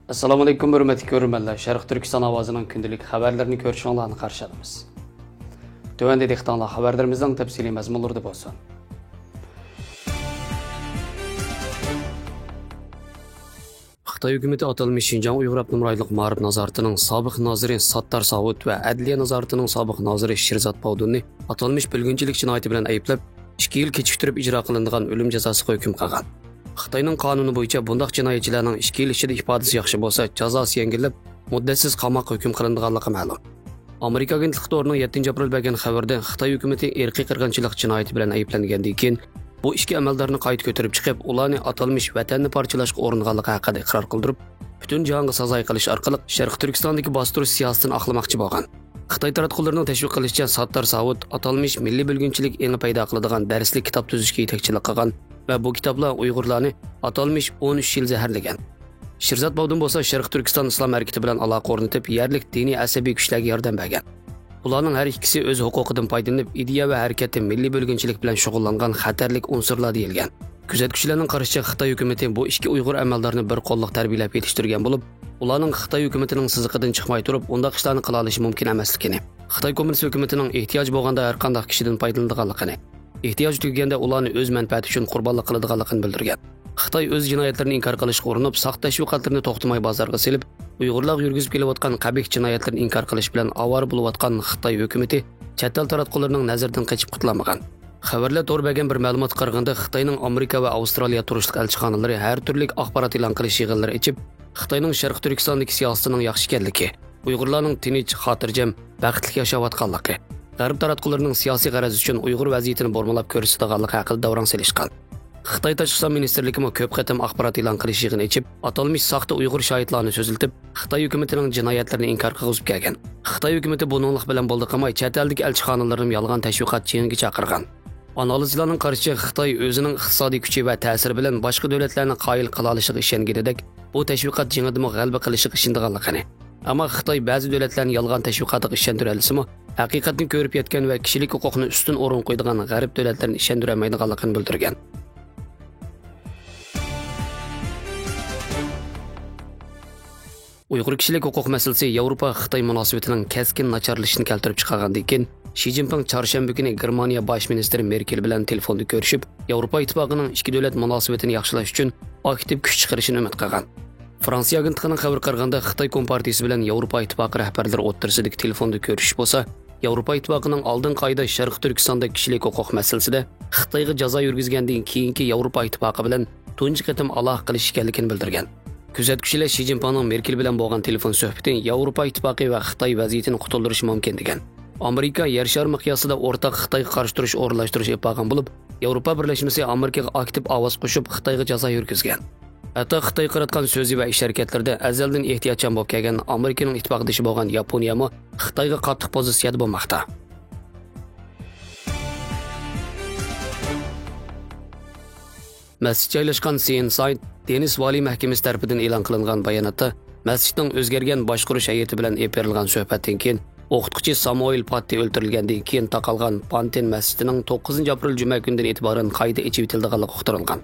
Assalomu alaykum hurmatli ko'ruvchilar. Sharq Turkiston ovozining kundalik xabarlarini ko'rishinglarni qarshi olamiz. Tövəndə dehqonlar xabarlarimizning tafsiliy mazmunlarida bo'lsin. Xitoy hukumatı atalmış Şinjan Uyghur Abnumraylık Ma'rif nazoratining sobiq noziri Sattar Savut va Adliya nazoratining sobiq noziri Shirzat Pavdunni atalmış bilgunchilik jinoyati bilan ayblab 2 yil kechiktirib ijro qilinadigan o'lim jazosiga hukm qilgan. Xitoyning qonuni bo'yicha bunday jinoyatchilarning 2 yil ichida ifodasi yaxshi bo'lsa, jazosi yengillab, muddatsiz qamoqqa hukm qilinadiganligi ma'lum. Amerika agentlik to'rining 7 aprel bergan xabarda Xitoy hukumatı irqiy qirg'inchilik jinoyati bilan ayblangandan keyin bu ishki amaldorni qayta ko'tarib chiqib, ularni atalmış vatanni parchalashga uringanligi haqida iqror qildirib, butun jahonga sazoy qilish orqali Sharq Turkistondagi bostirish siyosatini aqlamoqchi bo'lgan. Xitoy taratqullarining tashviq qilishicha Sattar Savut atalmış milliy bilgunchilik eni paydo qiladigan darslik kitob tuzishga yetakchilik qilgan va bu kitoblar Uyg'urlarni atalmış 13 yil zaharlagan. Shirzat Pavdun bo'lsa Sharq Turkiston islom harakati bilan aloqa o'rnatib, yerlik diniy asabiy kuchlarga yordam bergan. Ularning har ikkisi o'z huquqidan foydalanib, ideya va harakatda milliy bo'lginchilik bilan shug'ullangan xatarlik unsurlar deyilgan. Kuzatuvchilarning qarashicha Xitoy hukumatı bu ikki Uyg'ur amaldorni bir qo'llab tarbiyalab yetishtirgan bo'lib, ularning Xitoy hukumatining siziqidan chiqmay turib, undaq ishlarni qila olishi mumkin emasligini, Xitoy kommunist hukumatining ehtiyoj bo'lganda har qanday kishidan foydalanadiganligini, ehtiyoj tugaganda ularni o'z manfaati uchun qurbonlik qiladiganligini bildirgan. Xitoy o'z jinoyatlarini inkor qilishga urinib, saqt tashviqotlarni to'xtamay bozorga selib, Uyg'urlar yurgizib kelayotgan qabih jinoyatlarni inkor qilish bilan avvar bo'layotgan Xitoy hukumatı chet el taratqullarining nazaridan qochib qutulmagan. Xabarlar to'g'ri bergan bir ma'lumot qaraganda Xitoyning Amerika va Avstraliya turishlik elchixonalari har turli axborot e'lon qilish yig'inlari ichib, Xitoyning Sharq Turkistondagi siyosatining yaxshi ekanligi, Uyg'urlarning tinch, xotirjam, baxtli yashayotganligi, G'arb taratqullarining siyosiy g'araz uchun Uyg'ur vaziyatini bormalab ko'rsatganligi haqida davron selishgan. Xitoy Tashqi ishlar ministrligi ko'p qatam axborot e'lon qilish yig'ini ichib, atalmış saxta Uyg'ur shohidlarni so'ziltib, Xitoy hukumatining jinoyatlarini inkor qilib kelgan. Xitoy hukumati buninglik bilan bo'ldi qilmay, chet eldagi elchixonalarni yolg'on tashviqot jiyinga chaqirgan. Analizchilarning qarashicha Xitoy o'zining iqtisodiy kuchi va ta'siri bilan boshqa davlatlarni qoyil qila olishiga ishongandek, bu tashviqot jiyinida g'alaba qilishiga ishonganligini. Ammo Xitoy ba'zi davlatlarni yolg'on tashviqotiga ishontira olsa-mu, haqiqatni ko'rib yetgan va kishilik huquqni ustun o'rin qo'ydigan g'arb davlatlarini ishontira olmaydiganligini bildirgan. Uyg'ur kishilik huquq masalasi Yevropa Xitoy munosabatining keskin nacharlashishini keltirib chiqargandan keyin Xi Jinping chorshanba kuni Germaniya bosh ministri Merkel bilan telefonda ko'rishib, Yevropa ittifoqining ikki davlat munosabatini yaxshilash uchun aktiv kuch chiqarishini umid qilgan. Fransiya agentligining xabar qilganda Xitoy Kompartiyasi bilan Yevropa ittifoqi rahbarlari o'rtasidagi telefonda ko'rishish bo'lsa, Yevropa ittifoqining oldin qayda Sharq Turkistonda kishilik huquq masalasida Xitoyga jazo yurgizgandan keyingi Yevropa ittifoqi bilan tunji qatim aloqa qilish ekanligini bildirgan. Kuzatuvchilar Xi Jinpingning Merkel bilan bo'lgan telefon suhbatini Yevropa ittifoqi va Xitoy vaziyatini qutuldirishi mumkin degan. Amerika yer shari miqyosida o'rtaq Xitoyga qarshi turish o'rinlashtirish yapgan bo'lib, Yevropa birlashmasi Amerikaga aktiv ovoz qo'shib Xitoyga jazo yurgizgan. Hatto Xitoy qilayotgan so'zi va ish harakatlarida azaldan ehtiyotchan bo'lib kelgan Amerikaning ittifoqdoshi bo'lgan Yaponiya ham Xitoyga qattiq pozitsiyada bo'lmoqda. Masjid joylashgan Seaside Deniz Vali mahkamasi tomonidan e'lon qilingan bayonotda masjidning o'zgargan boshqarish hay'ati bilan epirilgan suhbatdan keyin o'qituvchi Samuel Patti o'ldirilgandan keyin taqalgan Panten masjidining 9 aprel juma kunidan e'tiboran qayta ichib etilganligi uqtirilgan.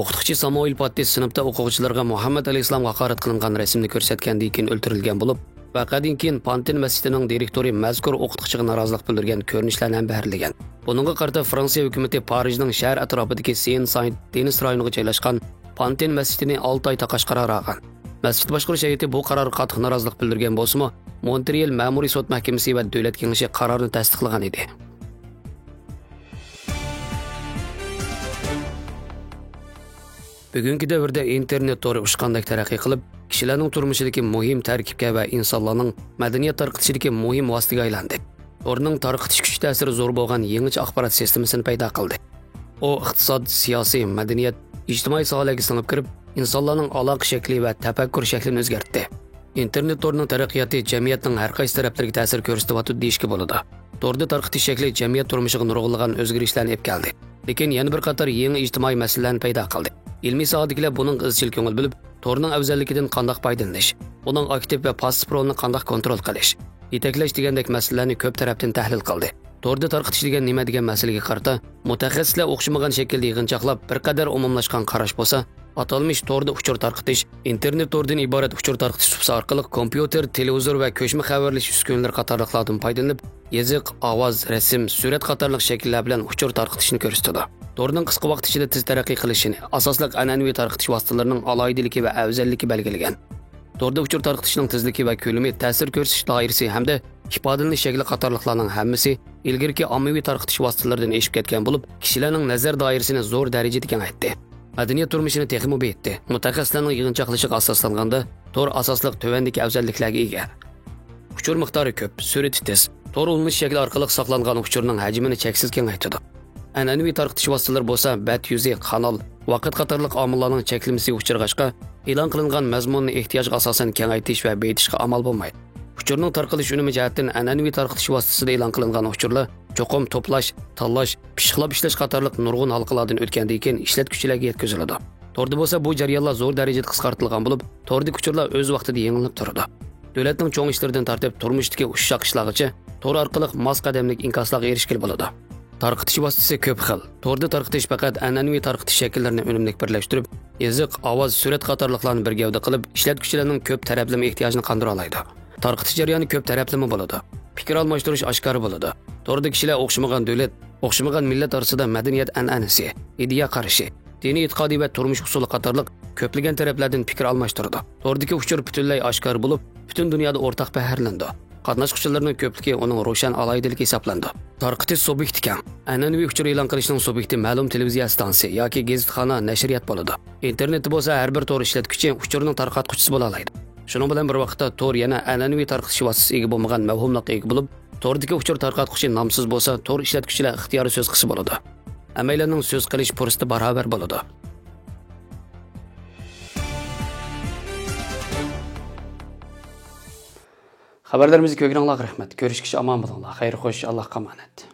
O'qituvchi Samuel Patti sinfda o'quvchilarga Muhammad alayhisalom haqorat qilingan rasmni ko'rsatgandan keyin o'ldirilgan bo'lib, vaqadan keyin Panten masjidining direktori mazkur o'qituvchiga norozilik bildirgan ko'rinishlarni ham baharlagan. Buningga qarata Fransiya hukumatı Parijning shahar atrofidagi Seine-Saint Denis rayoniga joylashgan Panten masjidini 6 oy taqash qarori olgan. Masjid boshqarish hay'ati bu qarorga qattiq norozilik bildirgan bo'lsa-mu, Montreal ma'muriy sud mahkamasi va davlat kengashi qarorni tasdiqlagan edi. Bugungi davrda internet to'ri ushqandak taraqqiy qilib, kishilarning turmushidagi muhim tarkibga va insonlarning madaniyat tarqatishidagi muhim vositaga aylandi. O'rning tarqatish kuchi ta'siri zo'r bo'lgan yangi axborot sistemasini paydo qildi. U iqtisod, siyosiy, madaniyat, ijtimoiy sohalarga singib kirib, insonlarning aloqa shakli va tafakkur shaklini o'zgartdi. Internet to'rining taraqqiyoti jamiyatning har qaysi taraflariga ta'sir ko'rsatyapti deyishga bo'ladi. To'rda tarqatish shakli jamiyat turmushiga nurg'unlagan o'zgarishlarni olib keldi. Lekin yana bir qator yangi ijtimoiy masalalarni paydo qildi. Ilmiy sohadagilar buning izchil ko'ngil bilib, to'rning afzalligidan qanday foydalanish, uning aktiv va passiv rolini qanday kontrol qilish, yetaklash degandek masalalarni ko'p tarafdan tahlil qildi. To'rda tarqatish degan nima degan masalaga qarata mutaxassislar o'xshamagan shaklda yig'inchoqlab bir qadar umumlashgan qarash bo'lsa, Atalmış torda uçur tarqitish, internet tordan iborat uçur tarqitish supsi orqali kompyuter, televizor va ko'chma xabarlash uskunalar qatorliqlardan foydalanib, yoziq, ovoz, rasm, surat qatorliq shakllar bilan uçur tarqitishni ko'rsatadi. Torning qisqa vaqt ichida tez taraqqiy qilishini, asosliq an'anaviy tarqitish vositalarining aloyidaligi va afzalligi belgilagan. Torda uçur tarqitishning tezligi va ko'lami, ta'sir ko'rsatish doirasi hamda ifodalanish shakli qatorliqlarning hammasi ilgirki ommaviy tarqitish vositalaridan eshib ketgan bo'lib, kishilarning nazar doirasini zo'r darajada kengaytdi. Madaniyat turmushini texmi betdi. Mutaxassislarning yig'inchoqlashiga asoslanganda, tor asosliq tövandagi afzalliklarga ega. Uçur miqdori ko'p, surati tez. Tor ulanish shakli orqali saqlangan uçurning hajmini cheksiz kengaytirdi. An'anaviy tarqitish vositalari bo'lsa, bat yuzi, kanal, vaqt qatorliq omillarning cheklimasiga uchirg'ashqa, e'lon qilingan mazmunni ehtiyojga asosan kengaytirish va betishga amal bo'lmaydi. Uçurning tarqalish unumi jihatdan an'anaviy tarqitish vositasida e'lon qilingan uçurlar cho'qim to'plash, tanlash, pishiqlab ishlash qatorliq nurg'un halqalardan o'tgandan keyin ishlatuvchilarga yetkaziladi. Torda bo'lsa bu jarayonlar zo'r darajada qisqartirilgan bo'lib, tordagi uçurlar o'z vaqtida yengilib turadi. Davlatning cho'ng ishlaridan tortib turmushdagi ushshaq ishlargacha tor orqali mos qadamlik inkoslarga erishgan bo'ladi. Tarqitish vositasi ko'p xil. Torda tarqitish faqat an'anaviy tarqitish shakllarini unumli birlashtirib, yoziq, ovoz, surat qatorliqlarni bir gavda qilib, ishlatuvchilarning ko'p taraflama ehtiyojini qondira oladi. Tarqitish jarayoni ko'p taraflama bo'ladi. Fikr almashtirish oshkor bo'ladi. Torda kishilar o'xshamagan davlat, o'xshamagan millat orasida madaniyat an'anasi, ideya qarashi, diniy e'tiqodiy va turmush usuli qatorliq ko'plagan taraflardan fikr almashtirdi. Tordagi uçur butunlay oshkor bo'lib, butun dunyoda o'rtaq baharlandi. Qatnashuvchilarning ko'pligi uning ro'shan aloyidaligi hisoblandi. Tarqitish subyekti kam. An'anaviy uçur e'lon qilishning subyekti ma'lum televiziya stansiyasi yoki gazetxona, nashriyat bo'ladi. Internetda bo'lsa har bir tor ishlatuvchi uçurning tarqatquchisi bo'la oladi. Shuning bilan bir vaqtda tor yana an'anaviy tarqitish vositasiga ega bo'lmagan mavhumlikqa ega bo'lib, tordagi uçur tarqatquchi nomsiz bo'lsa, tor ishlatuvchilar ixtiyoriy so'z qilsa bo'ladi. Amaylarning so'z qilish fursati barobar bo'ladi. Xabarlarimizni ko'rganingizga rahmat. Ko'rishguncha omon bo'linglar. Xayr, xo'sh, Allohga omonat.